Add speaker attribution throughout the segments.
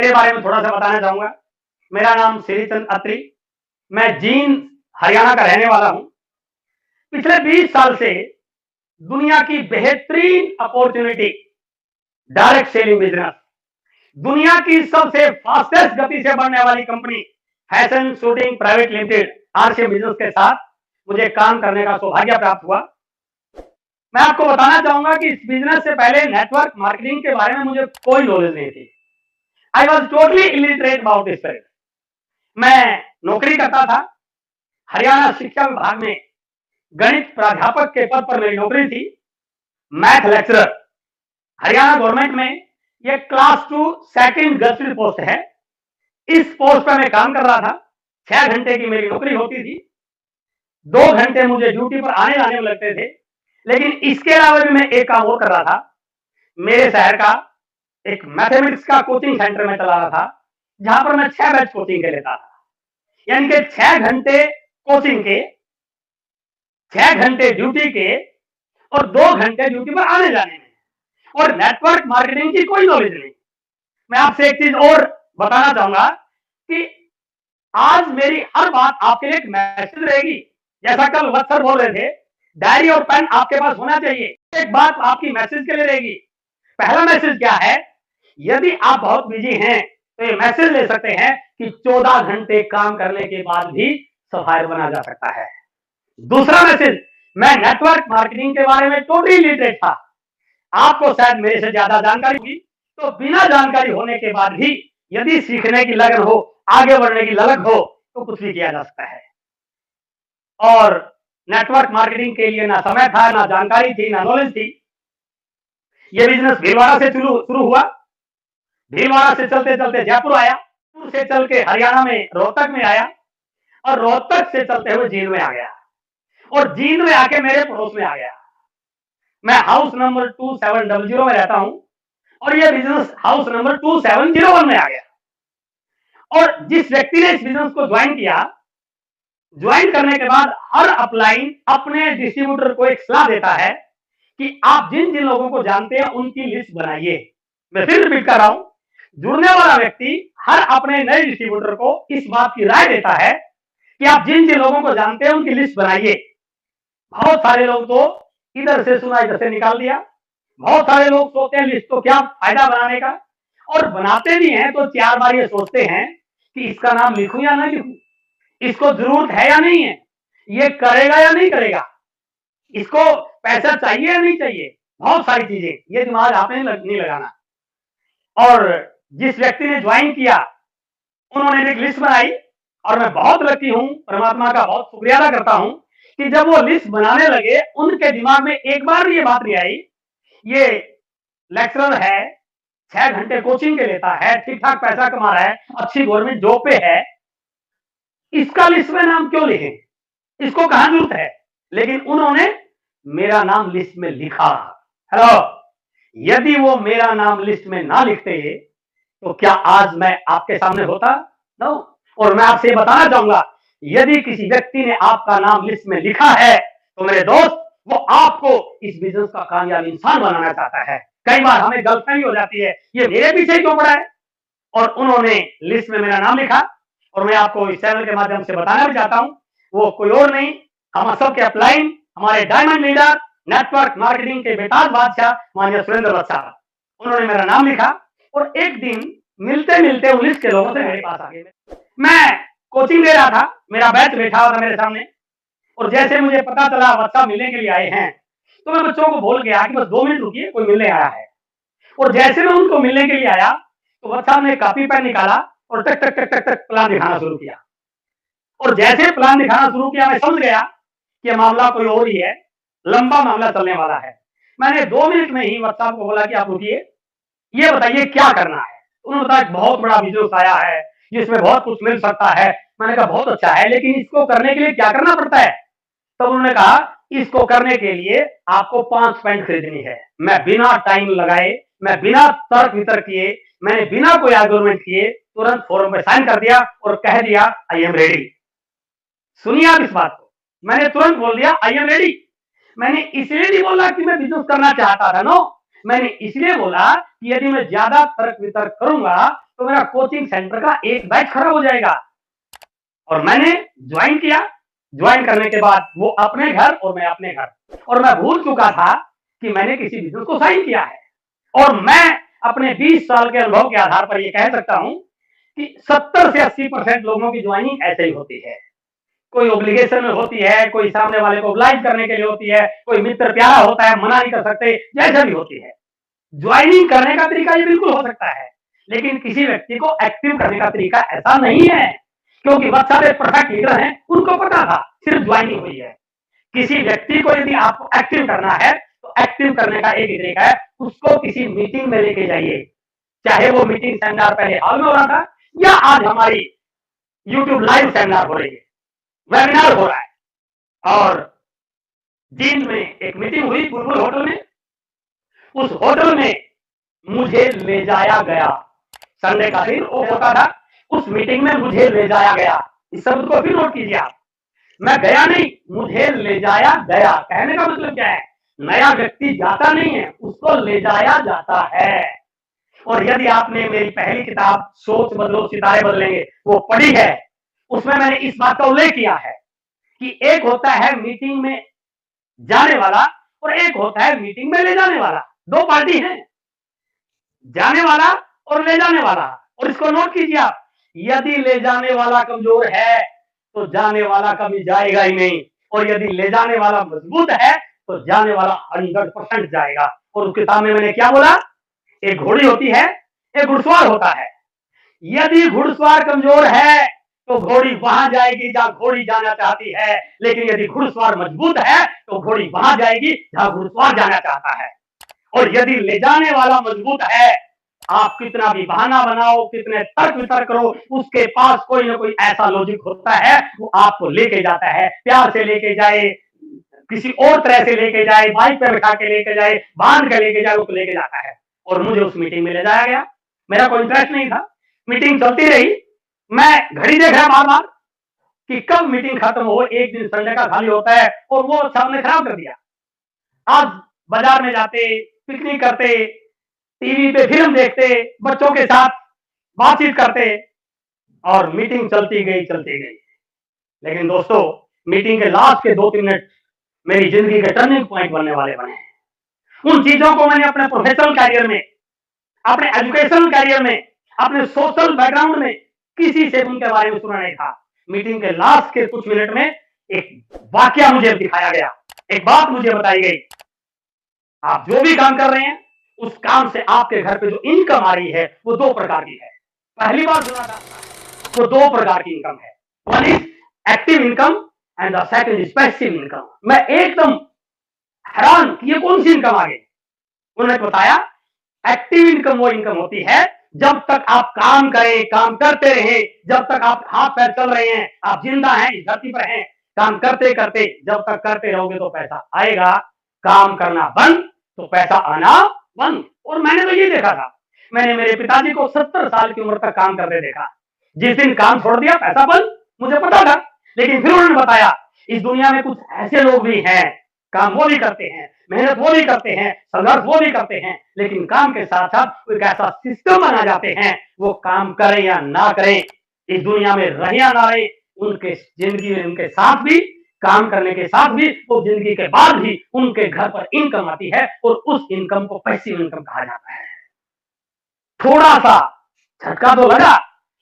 Speaker 1: मेरे बारे में थोड़ा सा बताना चाहूंगा। मेरा नाम श्रीचंद अत्री, मैं जींद हरियाणा का रहने वाला हूं। पिछले 20 साल से दुनिया की बेहतरीन अपॉर्चुनिटी डायरेक्ट सेलिंग बिजनेस, दुनिया की सबसे फास्टेस्ट गति से बढ़ने वाली company fashion shooting private limited RC business के साथ मुझे काम करने का सौभाग्य प्राप्त हुआ। मैं आपको बताना चाहूंगा कि इस बिजनेस से पहले नेटवर्क मार्केटिंग के बारे में मुझे कोई नॉलेज नहीं थी। I was totally illiterate about this field. मैं नौकरी करता था हरियाणा शिक्षा विभाग में, गणित प्राध्यापक के पद पर मेरी नौकरी थी। मैथ लेक्चरर हरियाणा गवर्नमेंट में यह क्लास 2 सेकंड गजटेड पोस्ट है। इस पोस्ट पर मैं काम कर रहा था। 6 घंटे की मेरी नौकरी होती थी। 2 घंटे मुझे ड्यूटी पर आने जाने में लगते थे। लेकिन इसके अलावा भी मैं एक काम और कर रहा था। मेरे शहर का एक मैथमेटिक्स का कोचिंग सेंटर में चला रहा था, जहां पर मैं 6 बैच कोचिंग के लेता था। यानी कि 6 घंटे कोचिंग के, 6 घंटे ड्यूटी के और 2 घंटे ड्यूटी पर आने जाने में, और नेटवर्क मार्केटिंग की कोई नॉलेज नहीं। मैं आपसे एक चीज और बताना चाहूंगा कि आज मेरी हर बात आपके लिए एक मैसेज रहेगी। जैसा कल वत्सर बोल रहे थे, डायरी और पेन आपके पास होना चाहिए। एक बात आपकी मैसेज के लिए रहेगी। पहला मैसेज क्या है? यदि आप बहुत बिजी हैं तो ये मैसेज ले सकते हैं कि 14 घंटे काम करने के बाद भी सफायर बना जा सकता है। दूसरा मैसेज, मैं नेटवर्क मार्केटिंग के बारे में टोटली लिटरेट था। आपको शायद मेरे से ज्यादा जानकारी होगी, तो बिना जानकारी होने के बाद भी यदि सीखने की लगन हो, आगे बढ़ने की ललक हो, तो कुछ भी किया जा सकता है। और नेटवर्क मार्केटिंग के लिए ना समय था, ना जानकारी थी, ना नॉलेज थी। यह बिजनेस भीलवाड़ा से शुरू हुआ। भीलवाड़ा से चलते चलते जयपुर आया, जयपुर से चल के हरियाणा में रोहतक में आया, और रोहतक से चलते हुए जींद में आ गया, और जींद में आके मेरे पड़ोस में आ गया। मैं हाउस नंबर 2700 में रहता हूं, और यह बिजनेस हाउस नंबर 2701 में आ गया। और जिस व्यक्ति ने इस बिजनेस को ज्वाइन किया, ज्वाइन करने के बाद हर अपलाइन अपने डिस्ट्रीब्यूटर को एक सलाह देता है कि आप जिन जिन लोगों को जानते हैं उनकी लिस्ट बनाइए। मैं फिर रिपीट कर रहा हूं, जुड़ने वाला व्यक्ति हर अपने नए डिस्ट्रीब्यूटर को इस बात की राय देता है कि आप जिन जिन लोगों को जानते हैं उनकी लिस्ट बनाइए। बहुत सारे लोग तो इधर से सुना इधर से निकाल दिया। बहुत सारे लोग सोचते हैं लिस्ट तो क्या फायदा बनाने का, और बनाते भी हैं तो 4 बार ये सोचते हैं कि इसका नाम लिखूं या ना लिखूं, इसको जरूरत है या नहीं है, ये करेगा या नहीं करेगा, इसको पैसा चाहिए या नहीं चाहिए। बहुत सारी चीजें, ये दिमाग आपने नहीं लगाना। और जिस व्यक्ति ने ज्वाइन किया, उन्होंने एक लिस्ट बनाई, और मैं बहुत लकी हूं, परमात्मा का बहुत शुक्रिया अदा करता हूं कि जब वो लिस्ट बनाने लगे, उनके दिमाग में एक बार ये बात नहीं आई, ये लेक्चरर है, 6 घंटे कोचिंग के लेता है, ठीक ठाक पैसा कमा रहा है, अच्छी गवर्नमेंट जॉब पे है, इसका लिस्ट में नाम क्यों लिखें, इसको कहां जरूरत है। लेकिन उन्होंने मेरा नाम लिस्ट में लिखा। हेलो, यदि वो मेरा नाम लिस्ट में ना लिखते तो क्या आज मैं आपके सामने होता? नो। और मैं आपसे बताना चाहूंगा, यदि किसी व्यक्ति ने आपका नाम लिस्ट में लिखा है तो मेरे दोस्त, वो आपको इस बिजनेस का कामयाब इंसान बनाना चाहता है। कई बार हमें गलतफहमी हो जाती है, ये मेरे पीछे क्यों पड़ा है, और उन्होंने लिस्ट में मेरा नाम लिखा। और मैं आपको इस चैनल के माध्यम से बताना भी चाहता हूं, वो कोई और नहीं, हम सबके अपलाइन, हमारे डायमंड लीडर, नेटवर्क मार्केटिंग के बेताज बादशाह माननीय सुरेंद्र वत्स, उन्होंने मेरा नाम लिखा। और एक दिन मिलते मिलते उन लिस्ट के लोगों से मेरे पास आ गए। मैं कोचिंग दे रहा था, मेरा बैच बैठा हुआ था मेरे सामने, और जैसे मुझे पता चला वत्स मिलने के लिए आए हैं, तो मैं बच्चों को बोल गया कि बस 2 मिनट रुकिए, कोई मिलने आया है। और जैसे मैं उनको मिलने के लिए आया, तो वत्स ने कॉपी पेन निकाला और टक टक टक टक टक प्लान दिखाना शुरू किया। और जैसे प्लान दिखाना शुरू किया, मैं समझ गया कि मामला कोई और ही है, लंबा मामला चलने वाला है। मैंने 2 मिनट में ही वत्स को बोला कि आप रुकिए, ये बताइए क्या करना है। उन्होंने बताया बहुत बड़ा बिजनेस आया है जिसमें बहुत कुछ मिल सकता है। मैंने कहा बहुत अच्छा है, लेकिन इसको करने के लिए क्या करना पड़ता है? तब उन्होंने कहा इसको करने के लिए आपको 5 पेन खरीदनी है। मैं बिना टाइम लगाए, मैं बिना तर्क वितर्क किए, मैंने बिना कोई आर्गुमेंट किए तुरंत फॉर्म पे साइन कर दिया और कह दिया आई एम रेडी। सुनिए आप इस बात को, मैंने तुरंत बोल दिया आई एम रेडी। मैंने इसलिए नहीं बोला कि मैं बिजनेस करना चाहता था, नो, मैंने इसलिए बोला कि यदि मैं ज्यादा तर्क वितर्क करूंगा तो मेरा कोचिंग सेंटर का एक बैच खराब हो जाएगा। और मैंने ज्वाइन किया। ज्वाइन करने के बाद वो अपने घर और मैं अपने घर, और मैं भूल चुका था कि मैंने किसी बिजनेस को साइन किया है। और मैं अपने 20 साल के अनुभव के आधार पर यह कह सकता हूं कि 70 से 80% लोगों की ज्वाइनिंग ऐसे ही होती है। कोई ऑब्लिगेशन में होती है, कोई सामने वाले को ऑब्लाइज करने के लिए होती है, कोई मित्र प्यारा होता है, मना नहीं कर सकते, जैसा भी होती है। ज्वाइनिंग करने का तरीका ये बिल्कुल हो सकता है, लेकिन किसी व्यक्ति को एक्टिव करने का तरीका ऐसा नहीं है, क्योंकि बहुत सारे परफेक्ट लीडर हैं, उनको पता था, सिर्फ ज्वाइनिंग हुई है। किसी व्यक्ति को यदि आपको एक्टिव करना है तो एक्टिव करने का एक ही तरीका है, उसको किसी मीटिंग में लेके जाइए। चाहे वो मीटिंग सेमिनार पहले हॉल में हो रहा था, या आज हमारी यूट्यूब लाइव सेमिनार हो रही है, वेबिनार हो रहा है। और जींद में एक मीटिंग हुई बुलबुल होटल में। उस होटल में मुझे ले जाया गया। संडे का दिन वो होता था, उस मीटिंग में मुझे ले जाया गया। इस शब्द को भी नोट कीजिए आप। मैं गया नहीं, मुझे ले जाया गया। कहने का मतलब क्या है? नया व्यक्ति जाता नहीं है, उसको ले जाया जाता है। और यदि आपने मेरी पहली किताब सोच बदलो सितारे बदलेंगे वो पढ़ी है, उसमें मैंने इस बात का उल्लेख किया है कि एक होता है मीटिंग में जाने वाला और एक होता है मीटिंग में ले जाने वाला। दो पार्टी है, जाने वाला और ले जाने वाला। और इसको नोट कीजिए आप, यदि ले जाने वाला कमजोर है तो जाने वाला कभी जाएगा ही नहीं, और यदि ले जाने वाला मजबूत है तो जाने वाला 100% जाएगा। और उस किताब में मैंने क्या बोला? एक घोड़ी होती है, एक घुड़सवार होता है। यदि घुड़सवार कमजोर है तो घोड़ी वहां जाएगी जहां घोड़ी जाना चाहती है, लेकिन यदि घुड़सवार मजबूत है तो घोड़ी वहां जाएगी जहां घुड़सवार जाना चाहता है। और यदि ले जाने वाला मजबूत है, आप कितना भी बहाना बनाओ, कितने तर्क वितर्क करो, उसके पास कोई ना कोई ऐसा लॉजिक होता है, वो आपको लेके जाता है। प्यार से लेके जाए, किसी और तरह से लेके जाए, बाइक पे बैठा के लेके जाए, बांध के लेके जाए, उसको लेके जाता है। और मुझे उस मीटिंग में ले जाया गया। मेरा कोई इंटरेस्ट नहीं था। मीटिंग चलती रही। मैं घड़ी देख रहा बार बार कि कब मीटिंग खत्म हो। एक दिन संडे का खाली होता है और वो सामने खराब कर दिया। आज बाजार में जाते, पिकनिक करते, टीवी पे फिल्म देखते, बच्चों के साथ बातचीत करते, और मीटिंग चलती गई चलती गई। लेकिन दोस्तों, मीटिंग के लास्ट के 2-3 मिनट मेरी जिंदगी के टर्निंग पॉइंट बनने वाले बने। उन चीजों को मैंने अपने प्रोफेशनल कैरियर में, अपने एजुकेशनल कैरियर में, अपने सोशल बैकग्राउंड में किसी से उनके बारे में सुना नहीं था। मीटिंग के लास्ट के कुछ मिनट में एक वाकया मुझे दिखाया गया, एक बात मुझे बताई गई। आप जो भी काम कर रहे हैं, उस काम से आपके घर पे जो इनकम आ रही है वो 2 प्रकार की है। पहली बार सुना था, वो 2 प्रकार की इनकम है। One is active income and the second is passive income. मैं एकदम हैरान कि ये कौन सी इनकम आ गई। उन्होंने बताया, एक्टिव इनकम वो इनकम होती है जब तक आप काम करें, काम करते रहें, जब तक आप हाथ पैर चल रहे हैं, आप जिंदा हैं, इस धरती पर हैं, काम करते करते जब तक करते रहोगे तो पैसा आएगा। काम करना बंद तो पैसा आना बंद। और मैंने तो ये देखा था, मैंने मेरे पिताजी को 70 साल की उम्र तक काम करते देखा। जिस दिन काम छोड़ दिया पैसा बंद, मुझे पता था। लेकिन फिर उन्होंने बताया, इस दुनिया में कुछ ऐसे लोग भी हैं, काम वो भी करते हैं, मेहनत वो भी करते हैं, संघर्ष वो भी करते हैं, लेकिन काम के साथ साथ एक ऐसा सिस्टम बना जाते हैं, वो काम करें या ना करें, इस दुनिया में रहे या ना रहे, उनके जिंदगी में उनके साथ भी, काम करने के साथ भी, वो जिंदगी के बाद भी उनके घर पर इनकम आती है, और उस इनकम को पैसिव इनकम कहा जाता है। थोड़ा सा झटका तो लगा,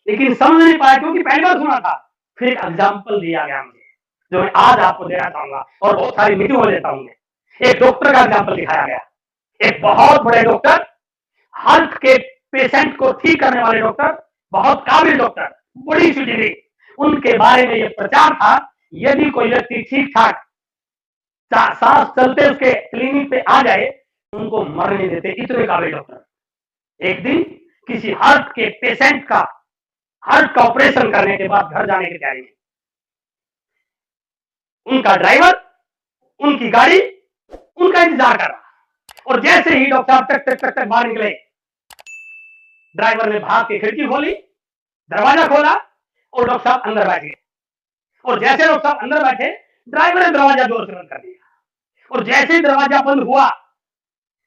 Speaker 1: लेकिन समझ नहीं पाया, क्योंकि पहली बार सुना था। फिर एक एग्जाम्पल दिया गया मुझे, जो मैं आज आपको देना चाहूंगा और बहुत सारी मीटिंगों में देता हूं। एक डॉक्टर का एग्जाम्पल दिखाया गया। एक बहुत बड़े डॉक्टर, हार्ट के पेशेंट को ठीक करने वाले डॉक्टर, बहुत काबिल डॉक्टर, बड़ी सी डिग्री, उनके बारे में यह प्रचार था, यदि कोई व्यक्ति ठीक ठाक सांस चलते उसके क्लिनिक पे आ जाए, उनको मरने देते, इतने काबिल डॉक्टर। एक दिन किसी हार्ट के पेशेंट का, हार्ट का ऑपरेशन करने के बाद घर जाने की तैयारी में, उनका ड्राइवर उनकी गाड़ी उनका इंतजार कर रहा, और जैसे ही डॉक्टर साहब टक टक टक टक बाहर निकले, ड्राइवर ने भाग के खिड़की खोली, दरवाजा खोला, और डॉक्टर साहब अंदर बैठ गए। और जैसे डॉक्टर साहब अंदर बैठे, ड्राइवर ने दरवाजा जोर से बंद कर दिया। और जैसे ही दरवाजा बंद हुआ,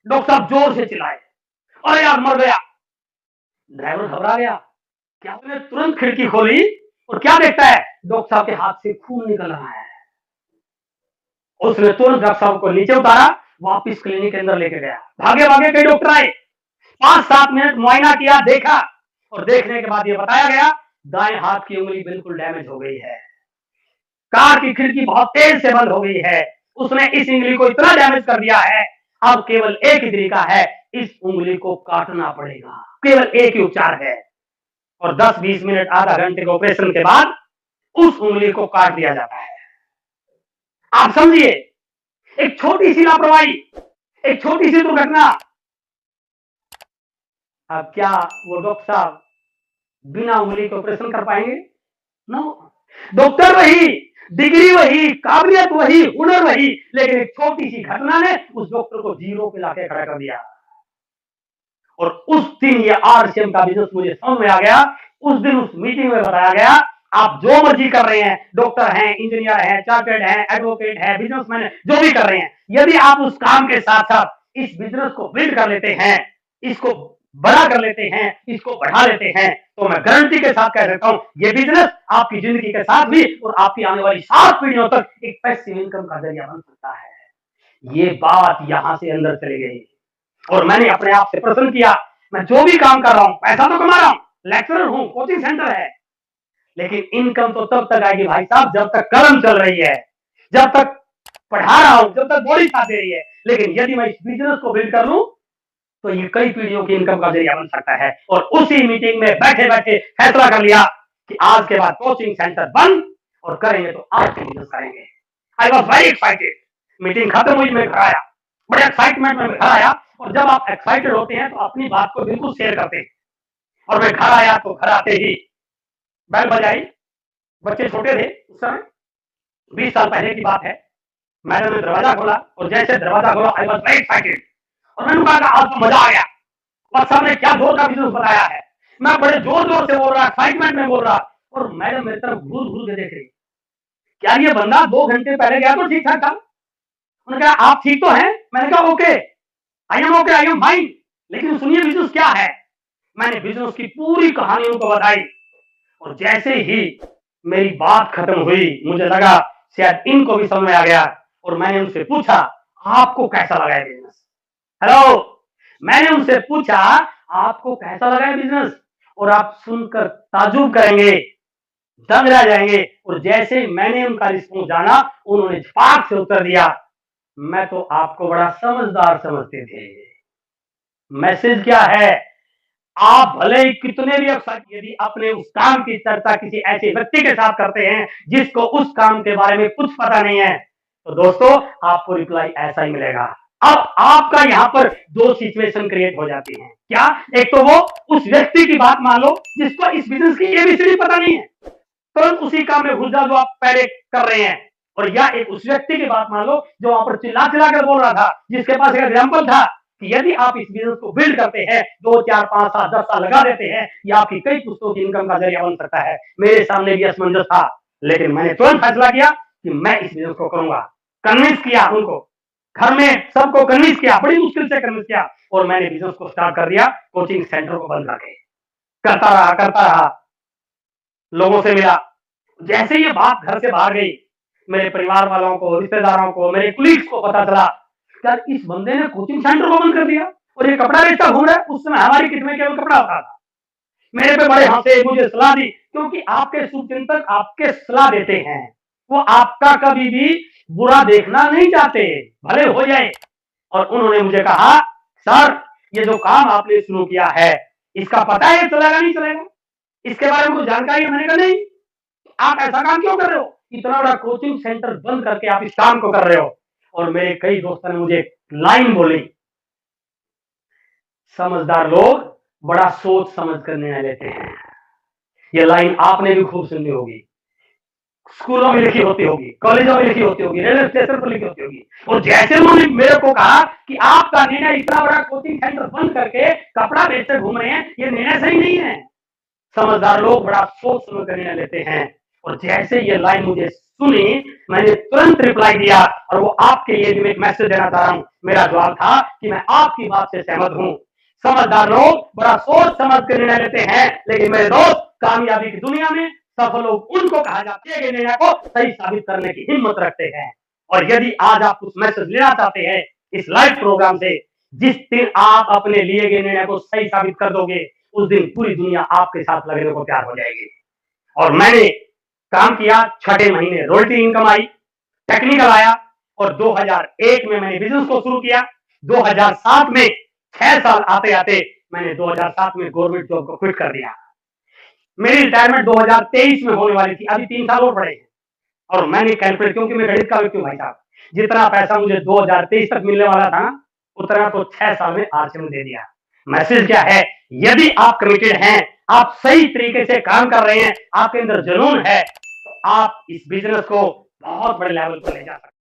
Speaker 1: डॉक्टर साहब जोर से चिल्लाए, अरे यार मर गया। ड्राइवर घबरा गया, क्या उसने तुरंत खिड़की खोली और क्या देखता है, डॉक्टर साहब के हाथ से खून निकल रहा है। उसने तुरंत डॉक्टर साहब को नीचे उतारा, वापिस क्लिनिक के अंदर लेके गया। भागे भागे कई डॉक्टर आए, 5-7 मिनट मुआयना किया, देखा, और देखने के बाद ये बताया गया दाएं हाथ की उंगली बिल्कुल डैमेज हो गई है, कार की खिड़की बहुत तेज से बंद हो गई है, उसने इस उंगली को इतना डैमेज कर दिया है, अब केवल एक ही तरीका है, इस उंगली को काटना पड़ेगा, केवल एक ही उपचार है। और 10-20 मिनट आधा घंटे के ऑपरेशन के बाद उस उंगली को काट दिया जाता है। आप समझिए, एक छोटी सी लापरवाही, एक छोटी सी दुर्घटना, अब क्या वो डॉक्टर साहब बिना उंगली के ऑपरेशन कर पाएंगे? नो। डॉक्टर वही, डिग्री वही, काबिलियत वही, हुनर वही, लेकिन एक छोटी सी घटना ने उस डॉक्टर को जीरो पे लाके खड़ा कर दिया। और उस दिन ये आरसीएम का बिजनेस मुझे समझ में आ गया। उस दिन उस मीटिंग में बताया गया, आप जो मर्जी कर रहे हैं, डॉक्टर हैं, इंजीनियर हैं, चार्टर्ड हैं, एडवोकेट हैं, बिजनेसमैन हैं, जो भी कर रहे हैं, यदि आप उस काम के साथ साथ इस बिजनेस को बिल्ड कर लेते हैं, इसको बड़ा कर लेते हैं, इसको बढ़ा लेते हैं, तो मैं गारंटी के साथ कह सकता हूं, ये बिजनेस आपकी जिंदगी के साथ भी और आपकी आने वाली 7 पीढ़ियों तक एक पैसिव इनकम का जरिया बन सकता है। ये बात यहां से अंदर चली गई और मैंने अपने आप से प्रश्न किया, मैं जो भी काम कर रहा हूं, पैसा तो कमा रहा हूं, लेक्चरर हूं, कोचिंग सेंटर है, लेकिन इनकम तो तब तक आएगी भाई साहब जब तक कलम चल रही है, जब तक पढ़ा रहा हूं, जब तक बॉडी साथ दे रही है। लेकिन यदि मैं इस बिजनेस को बिल्ड कर लूं तो ये कई पीढ़ियों की इनकम का जरिया बन सकता है। और उसी मीटिंग में बैठे बैठे फैसला कर लिया कि आज के बाद कोचिंग सेंटर बंद, और करेंगे तो आज के बिजनेस करेंगे। I was very excited. Meeting खत्म हुई, मैं घर आया, बड़े एक्साइटमेंट में घर आया, और जब आप एक्साइटेड होते हैं तो अपनी बात को बिल्कुल शेयर करते हैं। और मैं घर आया तो घर आते ही बैल बजाई, बच्चे छोटे थे उस समय, 20 साल पहले की बात है। मैडम ने दरवाजा खोला और जैसे दरवाजा खोला आई वॉज वेरी एक्साइटेड, और मैंने कहा आज तो मजा आ गया, और सबने क्या जोर का बिजनेस बताया है। मैं बड़े जोर जोर से बोल रहा, एक्साइटमेंट में बोल रहा, और मैडम मेरी तरफ घूर घूर के देख रही, क्या ये बंदा 2 घंटे पहले गया तो ठीक ठाक था। उन्होंने कहा आप ठीक तो हैं? मैंने कहा okay, I am okay, I am fine, लेकिन सुनिए बिजनेस क्या है। मैंने बिजनेस की पूरी कहानी उनको बताई, और जैसे ही मेरी बात खत्म हुई मुझे लगा शायद इनको भी समझ में आ गया, और मैंने उनसे पूछा आपको कैसा लगा है बिजनेस। हेलो, मैंने उनसे पूछा आपको कैसा लगा है बिजनेस, और आप सुनकर ताजुब करेंगे, दंग रह जाएंगे। और जैसे मैंने उनका रिस्पॉन्स जाना, उन्होंने झपाक से उत्तर दिया, मैं तो आपको बड़ा समझदार समझते थे। मैसेज क्या है, आप भले ही कितने भी अक्सर यदि अपने उस काम की चर्चा किसी ऐसे व्यक्ति के साथ करते हैं जिसको उस काम के बारे में कुछ पता नहीं है, तो दोस्तों आपको रिप्लाई ऐसा ही मिलेगा। अब आपका यहां पर 2 सिचुएशन क्रिएट हो जाती हैं। क्या? एक तो वो उस व्यक्ति की बात मान लो जिसको इस बिजनेस की एबीसीडी पता नहीं है, तुरंत उसी काम में घुस जाओ जो आप पहले कर रहे हैं। और या एक उस व्यक्ति की बात मान लो जो वहां पर चिल्ला चिल्ला कर बोल रहा था, जिसके पास एक एग्जाम्पल था कि यदि आप इस बिजनेस को बिल्ड करते हैं, 2, 4, 5 साल 10 साल लगा देते हैं, ये आपकी कई पुस्तकों की इनकम का जरिया बन सकता है। मेरे सामने भी असमंजस था, लेकिन मैंने तुरंत फैसला किया कि मैं इस बिजनेस को करूंगा। कन्विंस किया उनको, घर में सबको कन्विंस किया, बड़ी मुश्किल से कन्विंस किया, और मैंने बिजनेस को स्टार्ट कर दिया। कोचिंग सेंटर को बंद करके करता रहा, लोगों से मिला। जैसे ये बात घर से बाहर गई, मेरे परिवार वालों को, रिश्तेदारों को, मेरे कुलीग्स को पता चला, यार इस बंदे ने कोचिंग सेंटर को बंद कर दिया और ये कपड़ा बेचता घूम रहा है। उस समय हमारी किट में केवल कपड़ा होता था। मेरे पे बड़े हंसे, मुझे सलाह दी, क्योंकि आपके शुभचिंतक आपके सलाह देते हैं, वो आपका कभी भी बुरा देखना नहीं चाहते, भले हो जाए। और उन्होंने मुझे कहा सर ये जो काम आपने शुरू किया है इसका पता है चलेगा नहीं चलेगा, इसके बारे में कुछ जानकारी है? मैंने कहा नहीं। आप ऐसा काम क्यों कर रहे हो, इतना बड़ा कोचिंग सेंटर बंद करके आप इस काम को कर रहे हो? और मेरे कई दोस्तों ने मुझे लाइन बोली, समझदार लोग बड़ा सोच समझ कर निर्णय लेते हैं। ये लाइन आपने भी खूब सुनी होगी, स्कूलों में लिखी होती होगी, कॉलेजों में लिखी होती होगी, रेलवे स्टेशन पर लिखी होती होगी। और जैसे उन्होंने मेरे को कहा कि आपका निर्णय इतना बड़ा कोचिंग सेंटर बंद करके कपड़ा बेचकर घूम रहे हैं, ये निर्णय सही नहीं है। समझदार लोग बड़ा सोच समझ कर निर्णय लेते हैं। और जैसे ये लाइन मुझे सुनी, मैंने तुरंत रिप्लाई दिया और वो आपके लिए भी एक मैसेज देना चाह रहा हूं। मेरा जवाब था कि मैं आपकी बात से सहमत हूं। समझदार लोग बड़ा सोच समझ कर निर्णय लेते हैं, लेकिन मेरे दोस्त, कामयाबी की दुनिया में सफल लोग उनको कहा जाता है कि निर्णय को सही साबित करने की हिम्मत रखते हैं। और यदि आज आप कुछ मैसेज लेना चाहते हैं इस लाइव प्रोग्राम से, जिस दिन आप अपने लिए गए निर्णय को सही साबित कर दोगे, उस दिन पूरी दुनिया आपके साथ लगने को तैयार हो जाएगी। और मैंने काम किया, छठे महीने रॉयल्टी इनकम आई, टेक्निकल आया, और 2001 में मैंने बिजनेस को शुरू किया। 2007 में 6 साल आते आते मैंने 2007 में गवर्नमेंट जॉब को क्विट कर दिया। मेरी रिटायरमेंट 2023 में होने वाली थी, अभी 3 साल और पड़े हैं। और मैंने कैलकुलेट, क्योंकि मैं गणित का व्यक्ति हूं भाई साहब, जितना पैसा मुझे 2023 तक मिलने वाला था ना, उतना तो 6 साल में आरसी में दे दिया। मैसेज क्या है? यदि आप कमिटेड हैं, आप सही तरीके से काम कर रहे हैं, आपके अंदर जुनून है, तो आप इस बिजनेस को बहुत बड़े लेवल पर ले जा सकते हैं।